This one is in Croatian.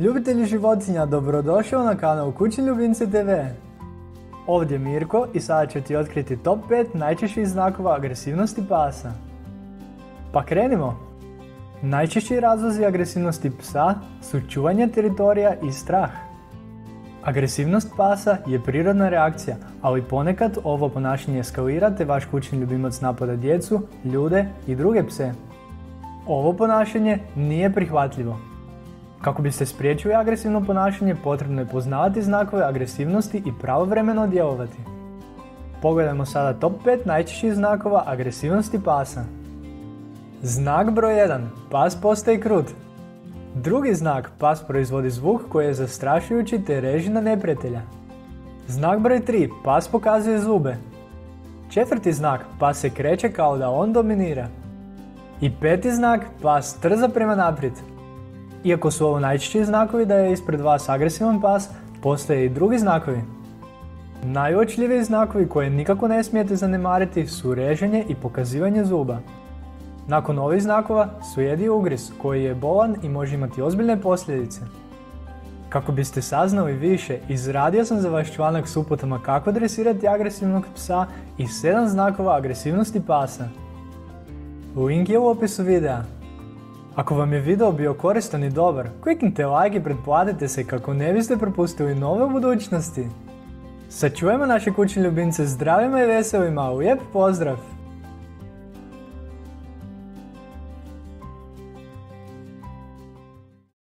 Ljubitelji životinja, dobrodošao na kanal Kućni ljubimci TV. Ovdje je Mirko i sada ću ti otkriti top 5 najčešćih znakova agresivnosti pasa. Pa krenimo! Najčešći razlozi agresivnosti psa su čuvanje teritorija i strah. Agresivnost pasa je prirodna reakcija, ali ponekad ovo ponašanje eskalira te vaš kućni ljubimac napada djecu, ljude i druge pse. Ovo ponašanje nije prihvatljivo. Kako biste spriječili agresivno ponašanje, potrebno je poznavati znakove agresivnosti i pravovremeno djelovati. Pogledajmo sada top 5 najčešćih znakova agresivnosti pasa. Znak broj 1. Pas postaje krut. Drugi znak, pas proizvodi zvuk koji je zastrašujući te reži na neprijatelja. Znak broj 3. Pas pokazuje zube. Četvrti znak, pas se kreće kao da on dominira. I peti znak, pas trza prema naprijed. Iako su ovo najčešći znakovi da je ispred vas agresivan pas, postoje i drugi znakovi. Najuočljiviji znakovi koje nikako ne smijete zanemariti su reženje i pokazivanje zuba. Nakon ovih znakova slijedi ugriz koji je bolan i može imati ozbiljne posljedice. Kako biste saznali više, izradio sam za vaš članak s uputama kako dresirati agresivnog psa i 7 znakova agresivnosti pasa. Link je u opisu videa. Ako vam je video bio koristan i dobar, kliknite like i pretplatite se kako ne biste propustili nove u budućnosti. Sačuvajmo naše kućne ljubimce zdravima i veselima, lijep pozdrav!